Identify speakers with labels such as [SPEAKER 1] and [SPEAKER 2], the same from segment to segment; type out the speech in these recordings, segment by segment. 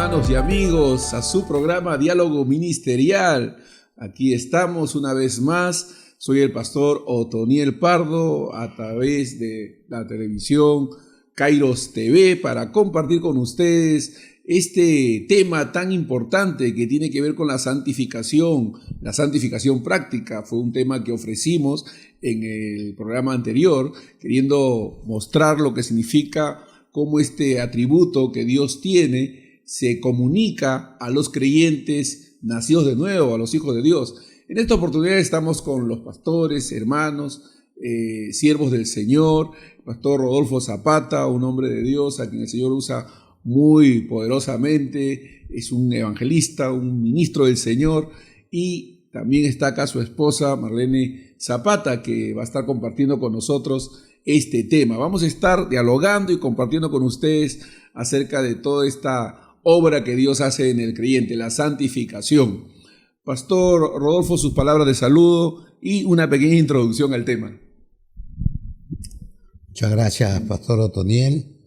[SPEAKER 1] hermanos y amigos, a su programa Diálogo Ministerial. Aquí estamos una vez más. Soy el pastor Otoniel Pardo a través de la televisión Kairos TV para compartir con ustedes este tema tan importante que tiene que ver con la santificación práctica. Fue un tema que ofrecimos en el programa anterior, queriendo mostrar lo que significa cómo este atributo que Dios tiene se comunica a los creyentes nacidos de nuevo, a los hijos de Dios. En esta oportunidad estamos con los pastores, hermanos, siervos del Señor, pastor Rodolfo Zapata, un hombre de Dios a quien el Señor usa muy poderosamente, es un evangelista, un ministro del Señor, y también está acá su esposa Marlene Zapata, que va a estar compartiendo con nosotros este tema. Vamos a estar dialogando y compartiendo con ustedes acerca de toda esta obra que Dios hace en el creyente, la santificación. Pastor Rodolfo, sus palabras de saludo y una pequeña introducción al tema.
[SPEAKER 2] Muchas gracias, Pastor Otoniel,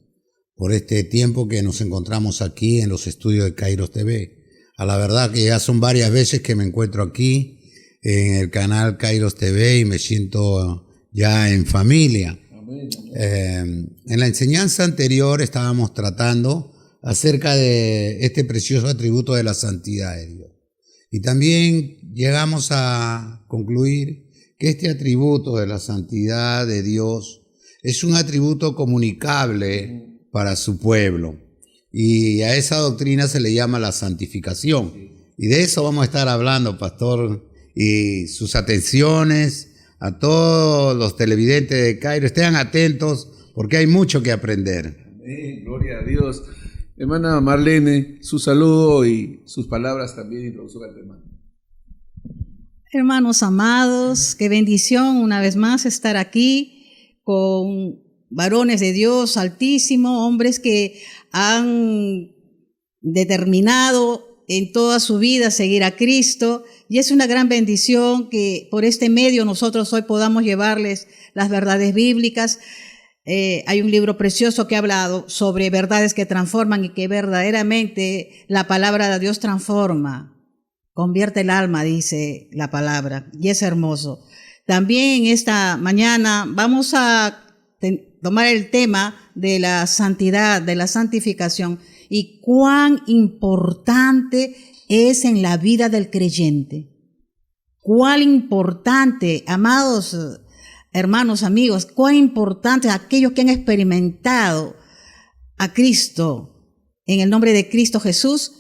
[SPEAKER 2] por este tiempo que nos encontramos aquí en los estudios de Kairos TV. A la verdad que ya son varias veces que me encuentro aquí en el canal Kairos TV y me siento ya en familia. En la enseñanza anterior estábamos tratando acerca de este precioso atributo de la santidad de Dios. Y también llegamos a concluir que este atributo de la santidad de Dios es un atributo comunicable para su pueblo. Y a esa doctrina se le llama la santificación. Y de eso vamos a estar hablando, pastor, y sus atenciones a todos los televidentes de Cairo. Estén atentos porque hay mucho que aprender.
[SPEAKER 1] Amén, gloria a Dios. Hermana Marlene, su saludo y sus palabras también introducción al tema.
[SPEAKER 3] Hermanos amados, qué bendición una vez más estar aquí con varones de Dios altísimo, hombres que han determinado en toda su vida seguir a Cristo, y es una gran bendición que por este medio nosotros hoy podamos llevarles las verdades bíblicas. Hay un libro precioso que ha hablado sobre verdades que transforman y que verdaderamente la palabra de Dios transforma, convierte el alma, dice la palabra, y es hermoso. También esta mañana vamos a tomar el tema de la santidad, de la santificación, y cuán importante es en la vida del creyente. Cuán importante, amados hermanos, amigos, cuán importante aquellos que han experimentado a Cristo, en el nombre de Cristo Jesús,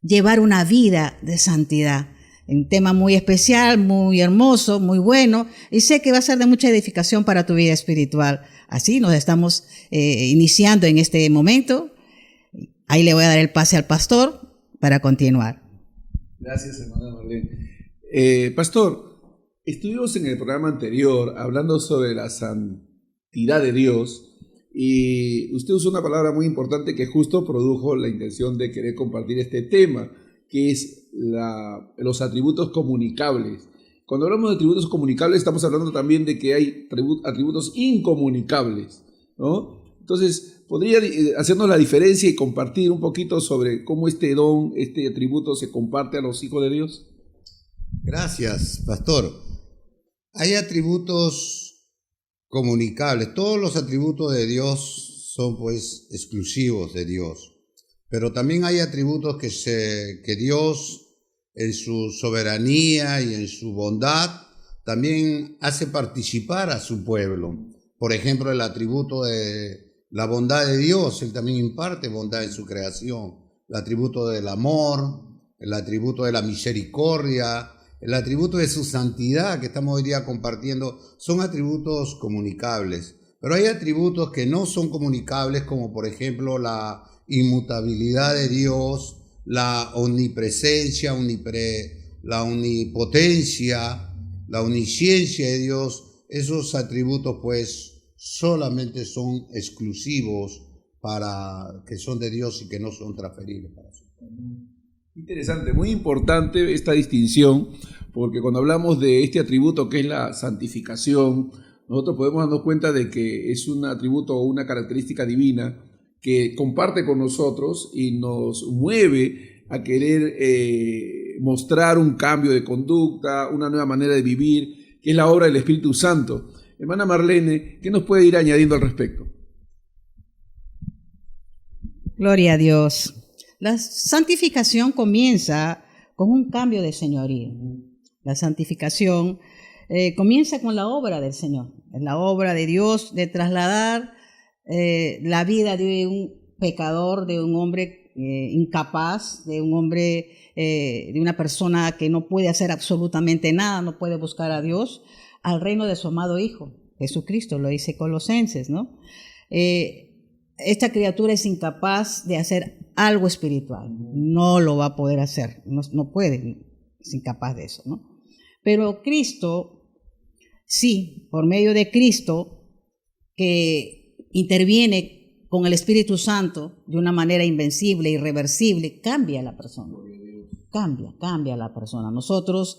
[SPEAKER 3] llevar una vida de santidad. Un tema muy especial, muy hermoso, muy bueno, y sé que va a ser de mucha edificación para tu vida espiritual. Así nos estamos iniciando en este momento. Ahí le voy a dar el pase al pastor para continuar.
[SPEAKER 1] Gracias, hermana Marlene. Pastor, estuvimos en el programa anterior hablando sobre la santidad de Dios y usted usó una palabra muy importante que justo produjo la intención de querer compartir este tema, que es los atributos comunicables. Cuando hablamos de atributos comunicables estamos hablando también de que hay atributos incomunicables, ¿no? Entonces, ¿podría hacernos la diferencia y compartir un poquito sobre cómo este don, este atributo se comparte a los hijos de Dios?
[SPEAKER 2] Gracias, pastor. Hay atributos comunicables. Todos los atributos de Dios son pues exclusivos de Dios. Pero también hay atributos que Dios en su soberanía y en su bondad también hace participar a su pueblo. Por ejemplo, el atributo de la bondad de Dios, Él también imparte bondad en su creación. El atributo del amor, el atributo de la misericordia, el atributo de su santidad que estamos hoy día compartiendo, son atributos comunicables. Pero hay atributos que no son comunicables, como por ejemplo la inmutabilidad de Dios, la omnipresencia, la omnipotencia, la omnisciencia de Dios. Esos atributos pues solamente son exclusivos para que son de Dios y que no son transferibles para su pueblo.
[SPEAKER 1] Interesante, muy importante esta distinción, porque cuando hablamos de este atributo que es la santificación, nosotros podemos darnos cuenta de que es un atributo o una característica divina que comparte con nosotros y nos mueve a querer mostrar un cambio de conducta, una nueva manera de vivir, que es la obra del Espíritu Santo. Hermana Marlene, ¿qué nos puede ir añadiendo al respecto?
[SPEAKER 3] Gloria a Dios. La santificación comienza con un cambio de señorío. La santificación comienza con la obra del Señor, es la obra de Dios de trasladar la vida de un pecador, de un hombre incapaz, de un hombre, de una persona que no puede hacer absolutamente nada, no puede buscar a Dios, al reino de su amado Hijo, Jesucristo, lo dice Colosenses, ¿no? Esta criatura es incapaz de hacer algo espiritual, no lo va a poder hacer, no puede, es incapaz de eso, ¿no? Pero Cristo, sí, por medio de Cristo, que interviene con el Espíritu Santo de una manera invencible, irreversible, cambia a la persona, cambia a la persona. Nosotros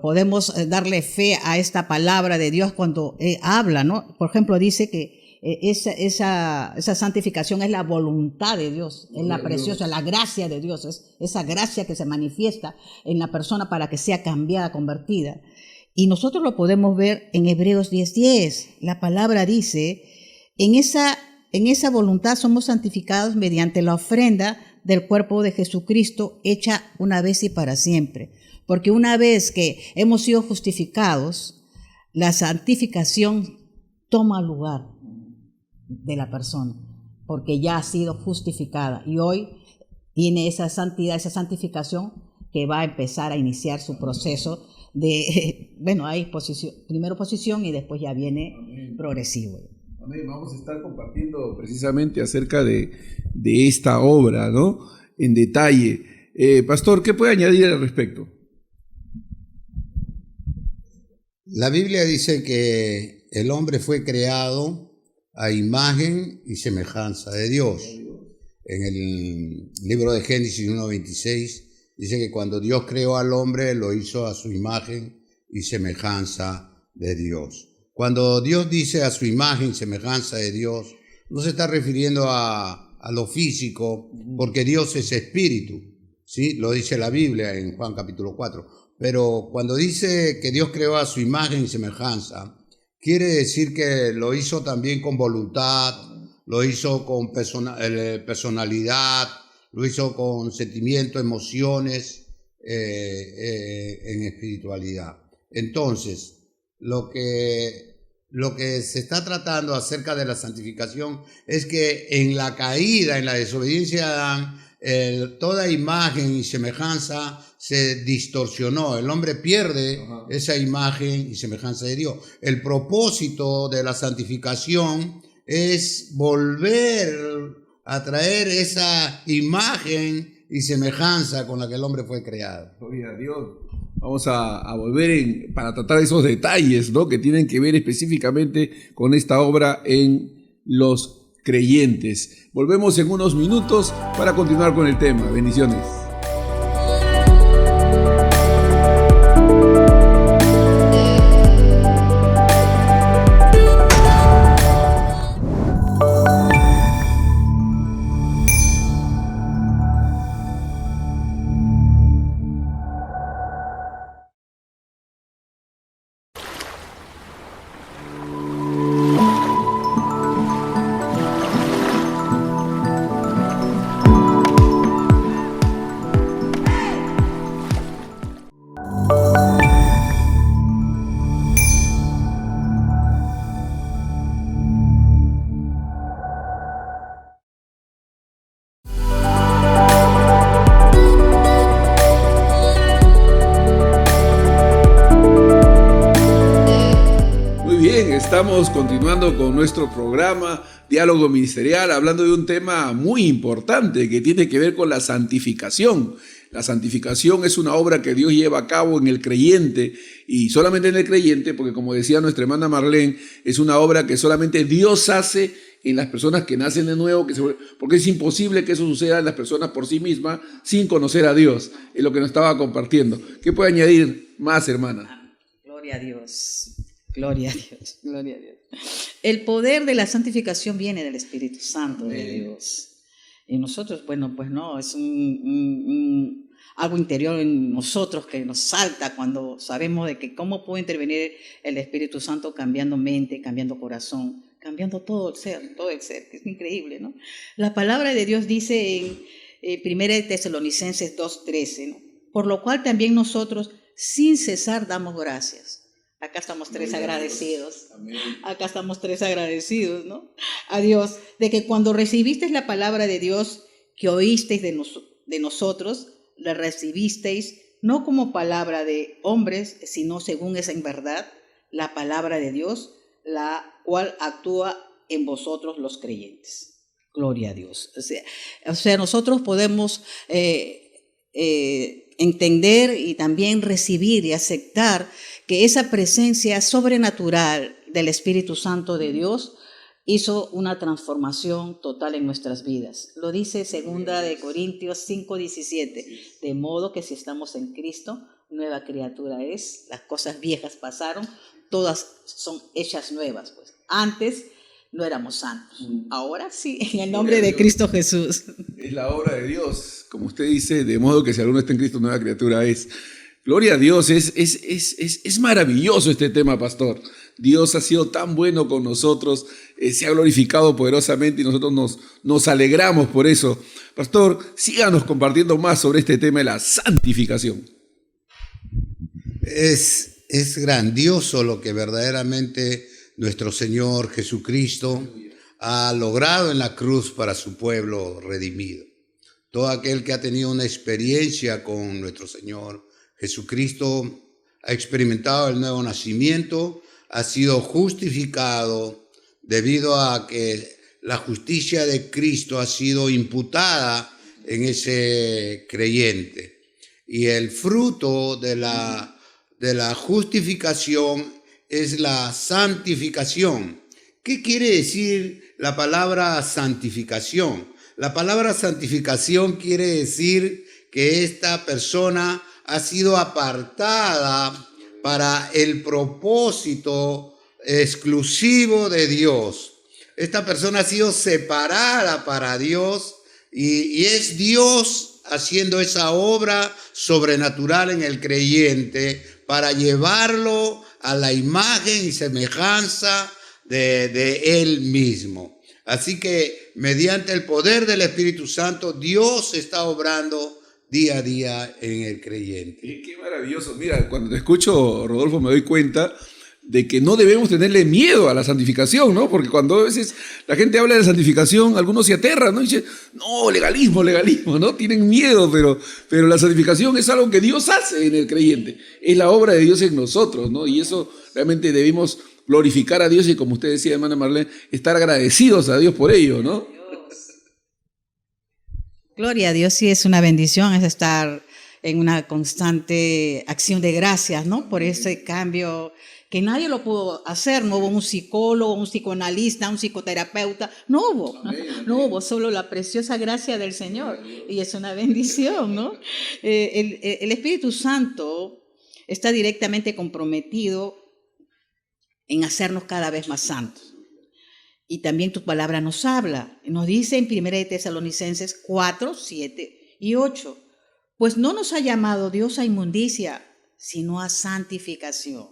[SPEAKER 3] podemos darle fe a esta palabra de Dios cuando habla, ¿no? Por ejemplo, dice que esa santificación es la voluntad de Dios, es la preciosa, la gracia de Dios, es esa gracia que se manifiesta en la persona para que sea cambiada, convertida. Y nosotros lo podemos ver en Hebreos 10:10. La palabra dice, en esa voluntad somos santificados mediante la ofrenda del cuerpo de Jesucristo hecha una vez y para siempre. Porque una vez que hemos sido justificados, la santificación toma lugar de la persona, porque ya ha sido justificada y hoy tiene esa santidad, esa santificación que va a empezar a iniciar su proceso de, bueno, hay primero posición y después ya viene progresivo.
[SPEAKER 1] Amén. Vamos a estar compartiendo precisamente acerca de esta obra, ¿no? En detalle. Pastor, ¿qué puede añadir al respecto?
[SPEAKER 2] La Biblia dice que el hombre fue creado a imagen y semejanza de Dios. En el libro de Génesis 1:26 dice que cuando Dios creó al hombre lo hizo a su imagen y semejanza de Dios. Cuando Dios dice a su imagen y semejanza de Dios, no se está refiriendo a lo físico, porque Dios es espíritu, ¿sí? Lo dice la Biblia en Juan capítulo 4. Pero cuando dice que Dios creó a su imagen y semejanza, quiere decir que lo hizo también con voluntad, lo hizo con personalidad, lo hizo con sentimiento, emociones, en espiritualidad. Entonces, lo que se está tratando acerca de la santificación es que en la caída, en la desobediencia de Adán, toda imagen y semejanza se distorsionó. El hombre pierde esa imagen y semejanza de Dios. El propósito de la santificación es volver a traer esa imagen y semejanza con la que el hombre fue creado.
[SPEAKER 1] Gloria a Dios. Vamos a volver para tratar esos detalles, ¿no? Que tienen que ver específicamente con esta obra en los creyentes. Volvemos en unos minutos para continuar con el tema. Bendiciones. Estamos continuando con nuestro programa Diálogo Ministerial, hablando de un tema muy importante que tiene que ver con la santificación. La santificación es una obra que Dios lleva a cabo en el creyente, y solamente en el creyente, porque como decía nuestra hermana Marlene, es una obra que solamente Dios hace en las personas que nacen de nuevo, porque es imposible que eso suceda en las personas por sí mismas sin conocer a Dios. Es lo que nos estaba compartiendo. ¿Qué puede añadir más, hermana?
[SPEAKER 3] Gloria a Dios. Gloria a Dios, gloria a Dios. El poder de la santificación viene del Espíritu Santo de Dios. Y nosotros, bueno, pues no, es algo interior en nosotros que nos salta cuando sabemos de que cómo puede intervenir el Espíritu Santo cambiando mente, cambiando corazón, cambiando todo el ser, que es increíble, ¿no? La palabra de Dios dice en 1 Tesalonicenses 2:13, ¿no? Por lo cual también nosotros sin cesar damos gracias. Acá estamos tres agradecidos. Acá estamos tres agradecidos, ¿no? A Dios, de que cuando recibisteis la palabra de Dios que oísteis de nosotros, la recibisteis no como palabra de hombres, sino según es en verdad la palabra de Dios, la cual actúa en vosotros los creyentes. Gloria a Dios. O sea, nosotros podemos entender y también recibir y aceptar que esa presencia sobrenatural del Espíritu Santo de Dios hizo una transformación total en nuestras vidas. Lo dice 2 Corintios 5:17, de modo que si estamos en Cristo, nueva criatura es, las cosas viejas pasaron, todas son hechas nuevas. Pues antes no éramos santos, ahora sí, en el nombre de Cristo Jesús.
[SPEAKER 1] Es la obra de Dios, como usted dice, de modo que si alguno está en Cristo, nueva criatura es. Gloria a Dios, es maravilloso este tema, pastor. Dios ha sido tan bueno con nosotros, se ha glorificado poderosamente y nosotros nos alegramos por eso. Pastor, síganos compartiendo más sobre este tema de la santificación.
[SPEAKER 2] Es grandioso lo que verdaderamente nuestro Señor Jesucristo ha logrado en la cruz para su pueblo redimido. Todo aquel que ha tenido una experiencia con nuestro Señor Jesucristo ha experimentado el nuevo nacimiento, ha sido justificado debido a que la justicia de Cristo ha sido imputada en ese creyente. Y el fruto de la justificación es la santificación. ¿Qué quiere decir la palabra santificación? La palabra santificación quiere decir que esta persona ha sido apartada para el propósito exclusivo de Dios. Esta persona ha sido separada para Dios y es Dios haciendo esa obra sobrenatural en el creyente para llevarlo a la imagen y semejanza de Él mismo. Así que mediante el poder del Espíritu Santo, Dios está obrando día a día en el creyente.
[SPEAKER 1] Qué maravilloso. Mira, cuando te escucho, Rodolfo, me doy cuenta de que no debemos tenerle miedo a la santificación, ¿no? Porque cuando a veces la gente habla de santificación, algunos se aterran, ¿no? Y dicen, no, legalismo, ¿no? Tienen miedo, pero la santificación es algo que Dios hace en el creyente. Es la obra de Dios en nosotros, ¿no? Y eso realmente debimos glorificar a Dios y, como usted decía, hermana Marlene, estar agradecidos a Dios por ello, ¿no?
[SPEAKER 3] Gloria a Dios, sí es una bendición, es estar en una constante acción de gracias, ¿no? Por ese cambio que nadie lo pudo hacer, no hubo un psicólogo, un psicoanalista, un psicoterapeuta, no hubo, solo la preciosa gracia del Señor, y es una bendición, ¿no? El Espíritu Santo está directamente comprometido en hacernos cada vez más santos. Y también tu palabra nos habla, nos dice en 1 Tesalonicenses 4, 7 y 8, pues no nos ha llamado Dios a inmundicia, sino a santificación.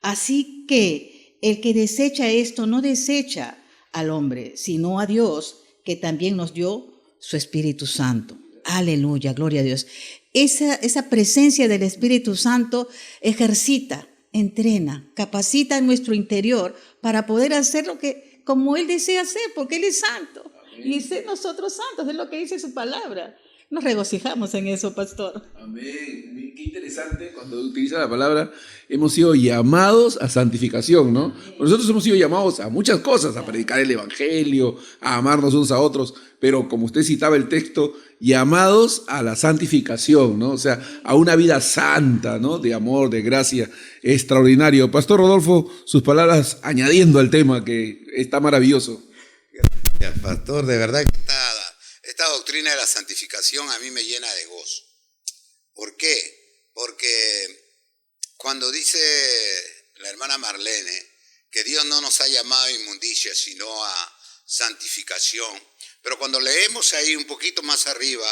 [SPEAKER 3] Así que el que desecha esto no desecha al hombre, sino a Dios, que también nos dio su Espíritu Santo. Aleluya, gloria a Dios. Esa presencia del Espíritu Santo ejercita, entrena, capacita en nuestro interior para poder hacer lo que como Él desea hacer, porque Él es santo. Amén. Y ser nosotros santos, es lo que dice su palabra. Nos regocijamos en eso, pastor.
[SPEAKER 1] Amén. Qué interesante cuando utiliza la palabra, hemos sido llamados a santificación, ¿no? Amén. Nosotros hemos sido llamados a muchas cosas, a predicar el evangelio, a amarnos unos a otros, pero como usted citaba el texto, llamados a la santificación, ¿no? O sea, a una vida santa, ¿no? De amor, de gracia, extraordinario. Pastor Rodolfo, sus palabras añadiendo al tema que está maravilloso.
[SPEAKER 2] Gracias, pastor, de verdad que esta doctrina de la santificación a mí me llena de gozo. ¿Por qué? Porque cuando dice la hermana Marlene que Dios no nos ha llamado a inmundicia, sino a santificación. Pero cuando leemos ahí un poquito más arriba,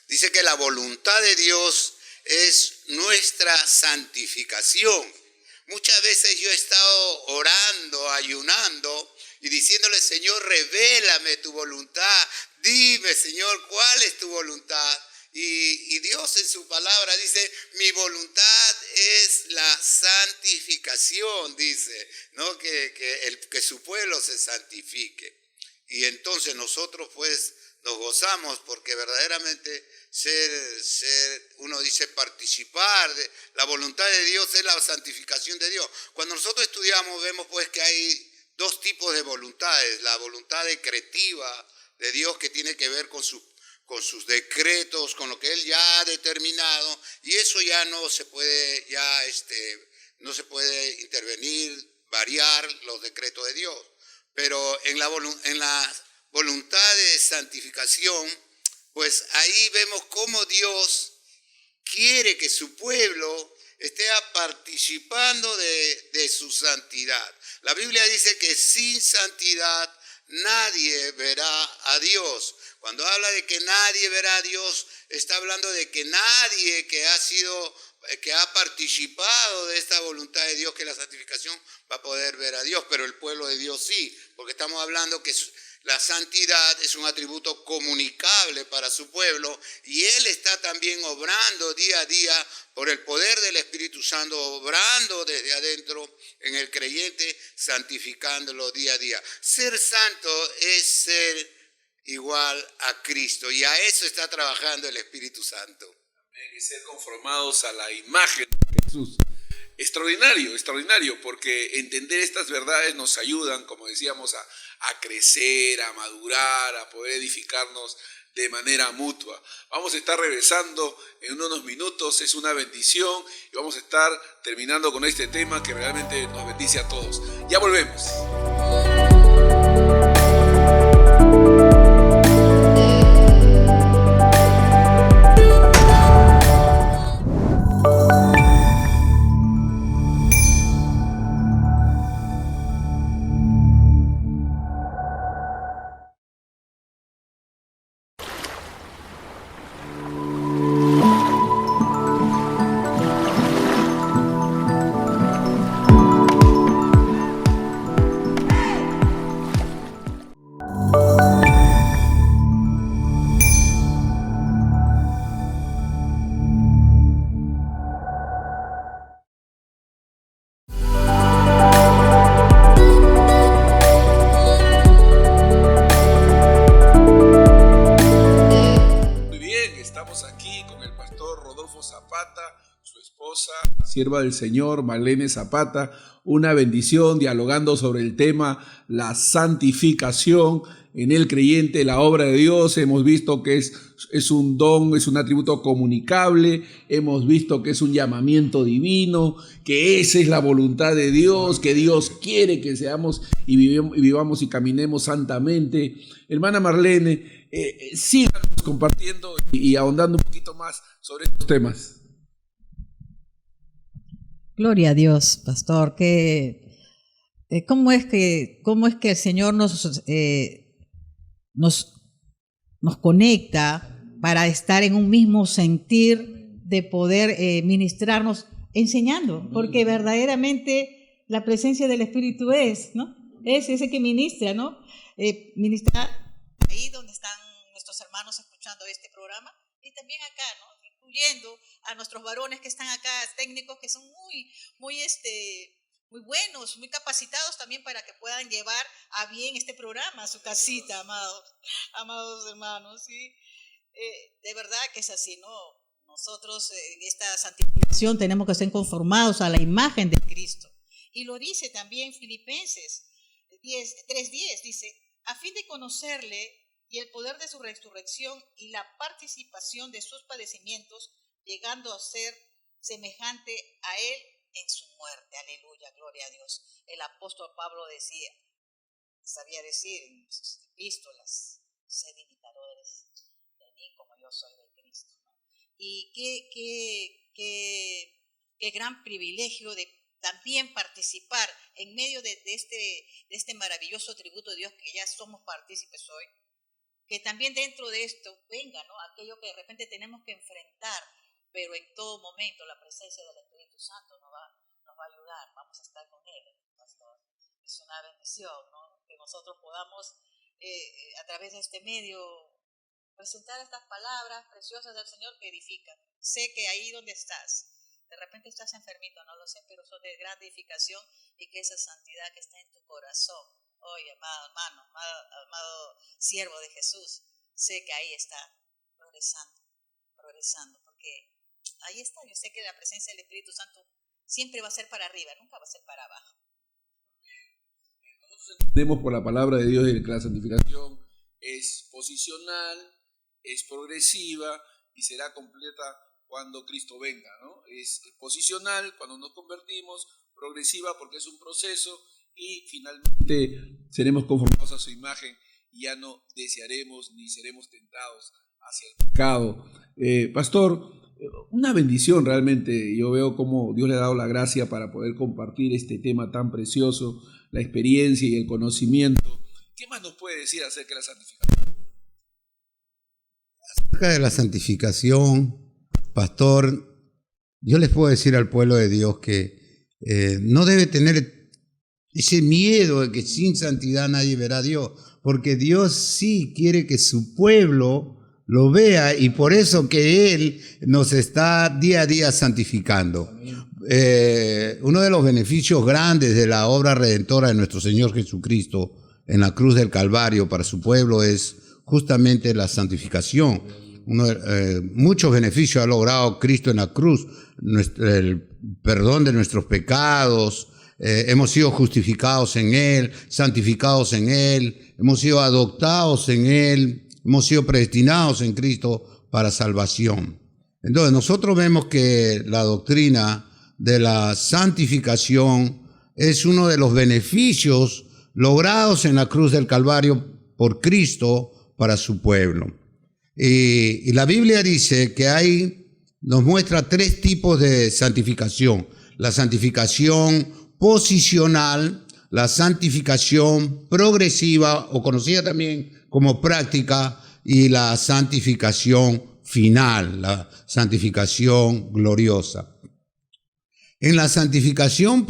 [SPEAKER 2] dice que la voluntad de Dios es nuestra santificación. Muchas veces yo he estado orando, ayunando y diciéndole: Señor, revélame tu voluntad. Dime, Señor, ¿cuál es tu voluntad? Y Dios en su palabra dice: mi voluntad es la santificación, dice, ¿no? Que su pueblo se santifique. Y entonces nosotros pues nos gozamos porque verdaderamente uno dice participar de la voluntad de Dios es la santificación de Dios. Cuando nosotros estudiamos vemos pues que hay dos tipos de voluntades: la voluntad decretiva de Dios, que tiene que ver con sus decretos, con lo que Él ya ha determinado, y eso ya no se puede, no se puede intervenir, variar los decretos de Dios. Pero en la voluntad de santificación, pues ahí vemos cómo Dios quiere que su pueblo esté participando de su santidad. La Biblia dice que sin santidad nadie verá a Dios. Cuando habla de que nadie verá a Dios, está hablando de que nadie que ha participado de esta voluntad de Dios, que es la santificación, va a poder ver a Dios, pero el pueblo de Dios sí, porque estamos hablando que la santidad es un atributo comunicable para su pueblo, y Él está también obrando día a día por el poder del Espíritu Santo, obrando desde adentro en el creyente, santificándolo día a día. Ser santo es ser igual a Cristo, y a eso está trabajando el Espíritu Santo.
[SPEAKER 1] Y ser conformados a la imagen de Jesús. Extraordinario, extraordinario, porque entender estas verdades nos ayudan, como decíamos, a crecer, a madurar, a poder edificarnos de manera mutua. Vamos a estar regresando en unos minutos, es una bendición, y vamos a estar terminando con este tema que realmente nos bendice a todos. Ya volvemos. Sierva del Señor, Marlene Zapata, una bendición, dialogando sobre el tema la santificación en el creyente, la obra de Dios. Hemos visto que es un don, es un atributo comunicable, hemos visto que es un llamamiento divino, que esa es la voluntad de Dios, que Dios quiere que seamos y vivamos y caminemos santamente. Hermana Marlene, síganos compartiendo y ahondando un poquito más sobre estos temas.
[SPEAKER 3] Gloria a Dios, pastor. ¿Cómo es que el Señor nos conecta para estar en un mismo sentir de poder ministrarnos enseñando? Porque verdaderamente la presencia del Espíritu es, ¿no? Es ese que ministra, ¿no? Ministra ahí donde están nuestros hermanos escuchando este programa, y también acá, ¿no? Incluyendo a nuestros varones que están acá, técnicos que son muy buenos, muy capacitados también para que puedan llevar a bien este programa a su casita, amados hermanos, ¿sí? De verdad que es así, ¿no? Nosotros en esta santificación tenemos que ser conformados a la imagen de Cristo. Y lo dice también Filipenses 3:10, dice: a fin de conocerle y el poder de su resurrección y la participación de sus padecimientos, llegando a ser semejante a él en su muerte. Aleluya, gloria a Dios. El apóstol Pablo sabía decir en sus epístolas: sed imitadores de mí como yo soy de Cristo, ¿no? Y qué gran privilegio de también participar en medio de este maravilloso tributo de Dios que ya somos partícipes hoy, que también dentro de esto venga, ¿no?, aquello que de repente tenemos que enfrentar, pero en todo momento la presencia del Espíritu Santo nos va a ayudar, vamos a estar con Él, pastor. Es una bendición, ¿no?, que nosotros podamos a través de este medio presentar estas palabras preciosas del Señor que edifican. Sé que ahí donde estás, de repente estás enfermito, no lo sé, pero son de gran edificación, y que esa santidad que está en tu corazón, oye, amado hermano, amado siervo de Jesús, sé que ahí está progresando, porque ahí está. Yo sé que la presencia del Espíritu Santo siempre va a ser para arriba, nunca va a ser para abajo.
[SPEAKER 1] Entendemos por la palabra de Dios que la santificación es posicional, es progresiva y será completa cuando Cristo venga, ¿no? Es posicional cuando nos convertimos, progresiva porque es un proceso, y finalmente seremos conformados a su imagen y ya no desearemos ni seremos tentados hacia el pecado. Pastor, una bendición realmente. Yo veo cómo Dios le ha dado la gracia para poder compartir este tema tan precioso, la experiencia y el conocimiento. ¿Qué más nos puede decir acerca de la santificación?
[SPEAKER 2] Acerca de la santificación, pastor, yo les puedo decir al pueblo de Dios que no debe tener ese miedo de que sin santidad nadie verá a Dios, porque Dios sí quiere que su pueblo lo vea, y por eso que Él nos está día a día santificando. Uno de los beneficios grandes de la obra redentora de nuestro Señor Jesucristo en la cruz del Calvario para su pueblo es justamente la santificación. Muchos beneficios ha logrado Cristo en la cruz: el perdón de nuestros pecados, hemos sido justificados en Él, santificados en Él, hemos sido adoptados en Él, hemos sido predestinados en Cristo para salvación. Entonces nosotros vemos que la doctrina de la santificación es uno de los beneficios logrados en la cruz del Calvario por Cristo para su pueblo. Y la Biblia dice que nos muestra tres tipos de santificación: la santificación posicional, la santificación progresiva, o conocida también como práctica, y la santificación final, la santificación gloriosa. En la santificación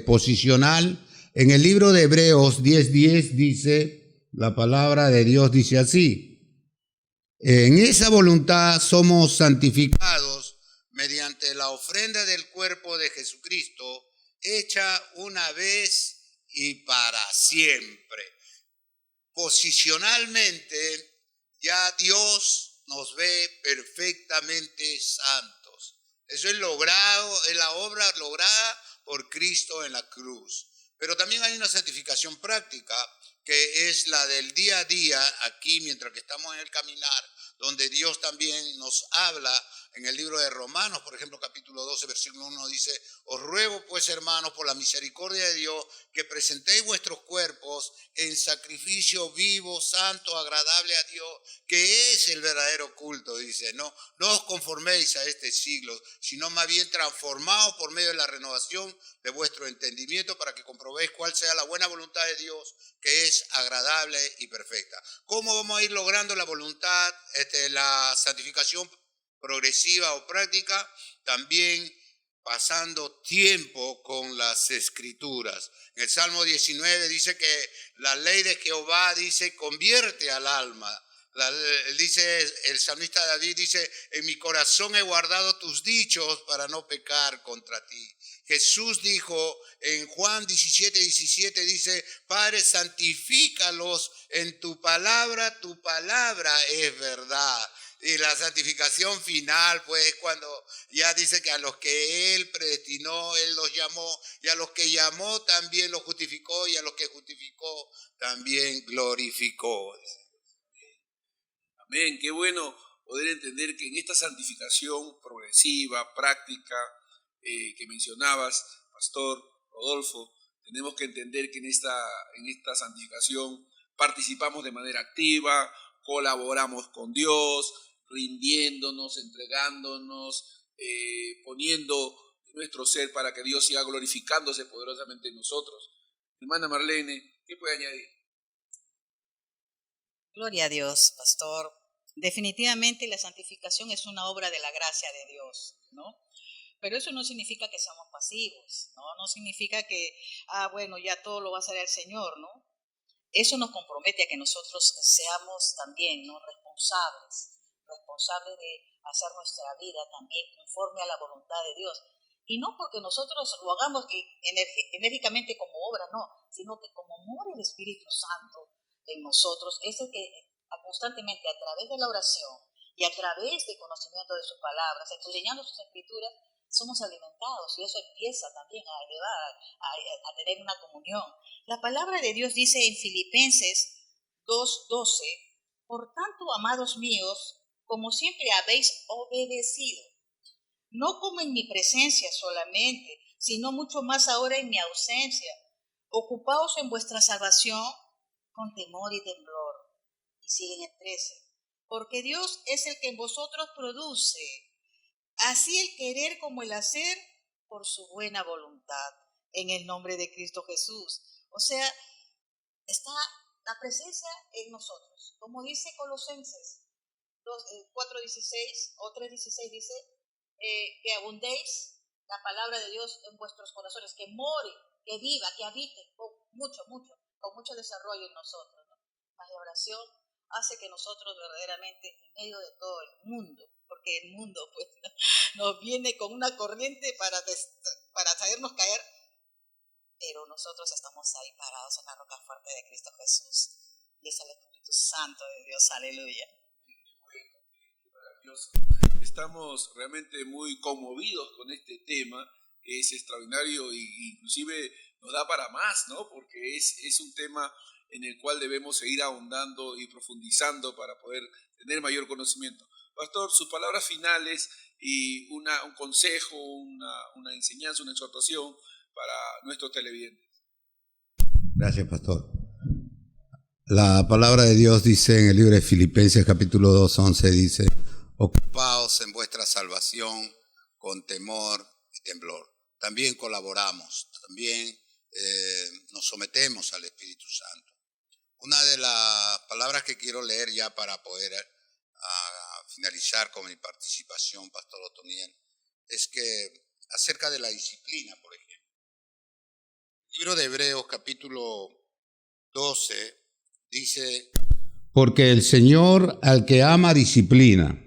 [SPEAKER 2] posicional, en el libro de Hebreos 10:10 dice, la palabra de Dios dice así: en esa voluntad somos santificados mediante la ofrenda del cuerpo de Jesucristo, hecha una vez y para siempre. Posicionalmente, ya Dios nos ve perfectamente santos. Eso es la obra lograda por Cristo en la cruz. Pero también hay una santificación práctica, que es la del día a día, aquí mientras que estamos en el caminar, donde Dios también nos habla. En el libro de Romanos, por ejemplo, capítulo 12, versículo 1 dice: os ruego pues, hermanos, por la misericordia de Dios, que presentéis vuestros cuerpos en sacrificio vivo, santo, agradable a Dios, que es el verdadero culto. Dice, no os conforméis a este siglo, sino más bien transformaos por medio de la renovación de vuestro entendimiento, para que comprobéis cuál sea la buena voluntad de Dios, que es agradable y perfecta. ¿Cómo vamos a ir logrando la voluntad, la santificación progresiva o práctica? También pasando tiempo con las Escrituras. En el Salmo 19 dice que la ley de Jehová, dice, convierte al alma. Dice el salmista David, dice: en mi corazón he guardado tus dichos para no pecar contra ti. Jesús dijo en Juan 17:17, dice: Padre, santifícalos en tu palabra es verdad. Y la santificación final, pues, cuando ya dice que a los que Él predestinó, Él los llamó, y a los que llamó también los justificó, y a los que justificó también glorificó.
[SPEAKER 1] Amén, qué bueno poder entender que en esta santificación progresiva, práctica, que mencionabas, Pastor Rodolfo, tenemos que entender que en esta santificación participamos de manera activa, colaboramos con Dios, rindiéndonos, entregándonos, poniendo en nuestro ser para que Dios siga glorificándose poderosamente en nosotros. Hermana Marlene, ¿qué puede añadir?
[SPEAKER 3] Gloria a Dios, pastor. Definitivamente la santificación es una obra de la gracia de Dios, ¿no? Pero eso no significa que seamos pasivos, ¿no? No significa que, bueno, ya todo lo va a hacer el Señor, ¿no? Eso nos compromete a que nosotros seamos también, ¿no?, responsables de hacer nuestra vida también conforme a la voluntad de Dios. Y no porque nosotros lo hagamos enérgicamente como obra, no, sino que como mora el Espíritu Santo en nosotros, es el que constantemente a través de la oración y a través del conocimiento de sus palabras, escudriñando sus escrituras, somos alimentados, y eso empieza también a elevar, a tener una comunión. La palabra de Dios dice en Filipenses 2:12, por tanto, amados míos, como siempre habéis obedecido, no como en mi presencia solamente, sino mucho más ahora en mi ausencia, ocupaos en vuestra salvación con temor y temblor. Y siguen en 13, porque Dios es el que en vosotros produce así el querer como el hacer por su buena voluntad, en el nombre de Cristo Jesús. O sea, está la presencia en nosotros. Como dice Colosenses 4:16 o 3:16, dice que abundéis la palabra de Dios en vuestros corazones, que more, que viva, que habite con mucho desarrollo en nosotros, ¿no? Mas la oración hace que nosotros verdaderamente, en medio de todo el mundo, porque el mundo pues nos viene con una corriente para hacernos caer, pero nosotros estamos ahí parados en la roca fuerte de Cristo Jesús, y es el Espíritu Santo de Dios, aleluya.
[SPEAKER 1] Estamos realmente muy conmovidos con este tema, es extraordinario e inclusive nos da para más, ¿no? Porque es un tema en el cual debemos seguir ahondando y profundizando para poder tener mayor conocimiento. Pastor, sus palabras finales y un consejo, una enseñanza, una exhortación para nuestros televidentes.
[SPEAKER 2] Gracias, pastor. La palabra de Dios dice en el libro de Filipenses capítulo 2:11, dice: ocupaos en vuestra salvación con temor y temblor. También colaboramos, también nos sometemos al Espíritu Santo. Una de las palabras que quiero leer ya para poder finalizar con mi participación, Pastor Otoniel, es que acerca de la disciplina, por ejemplo. El libro de Hebreos capítulo 12 dice: porque el Señor al que ama disciplina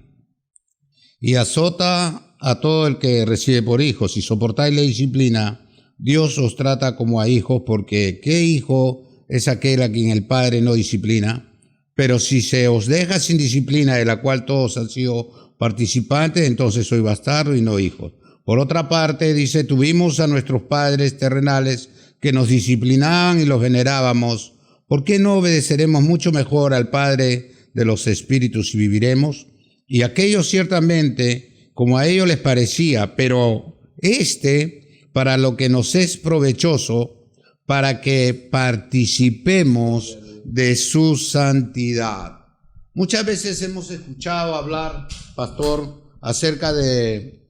[SPEAKER 2] y azota a todo el que recibe por hijos. Si soportáis la disciplina, Dios os trata como a hijos, porque ¿qué hijo es aquel a quien el Padre no disciplina? Pero si se os deja sin disciplina, de la cual todos han sido participantes, entonces sois bastardos y no hijos. Por otra parte, dice: tuvimos a nuestros padres terrenales que nos disciplinaban y los venerábamos. ¿Por qué no obedeceremos mucho mejor al Padre de los espíritus y viviremos? Y aquellos ciertamente, como a ellos les parecía, pero para lo que nos es provechoso, para que participemos de su santidad. Muchas veces hemos escuchado hablar, pastor, acerca de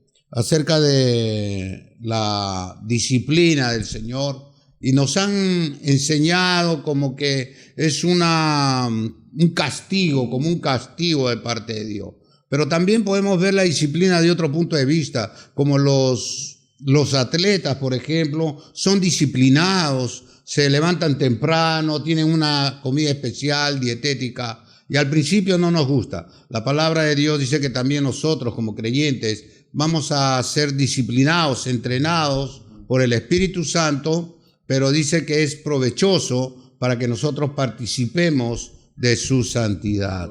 [SPEAKER 2] la disciplina del Señor, y nos han enseñado como que es un castigo, como un castigo de parte de Dios. Pero también podemos ver la disciplina de otro punto de vista, como los atletas, por ejemplo, son disciplinados, se levantan temprano, tienen una comida especial, dietética, y al principio no nos gusta. La palabra de Dios dice que también nosotros, como creyentes, vamos a ser disciplinados, entrenados por el Espíritu Santo, pero dice que es provechoso para que nosotros participemos de su santidad.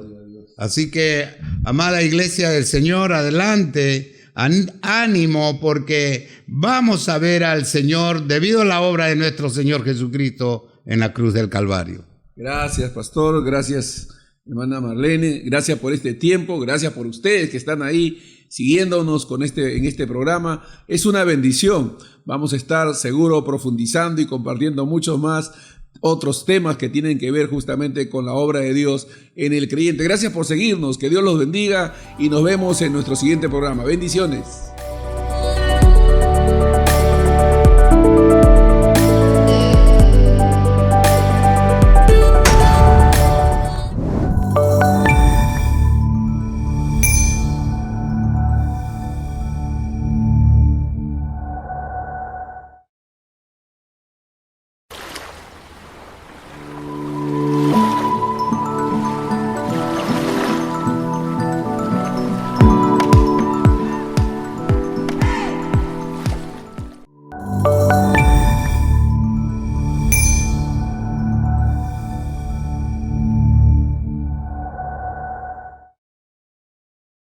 [SPEAKER 2] Así que, amada iglesia del Señor, adelante, ánimo, porque vamos a ver al Señor debido a la obra de nuestro Señor Jesucristo en la cruz del Calvario.
[SPEAKER 1] Gracias, pastor, gracias, hermana Marlene, gracias por este tiempo, gracias por ustedes que están ahí siguiéndonos en este programa. Es una bendición. Vamos a estar seguro profundizando y compartiendo mucho más otros temas que tienen que ver justamente con la obra de Dios en el creyente. Gracias por seguirnos, que Dios los bendiga y nos vemos en nuestro siguiente programa. Bendiciones.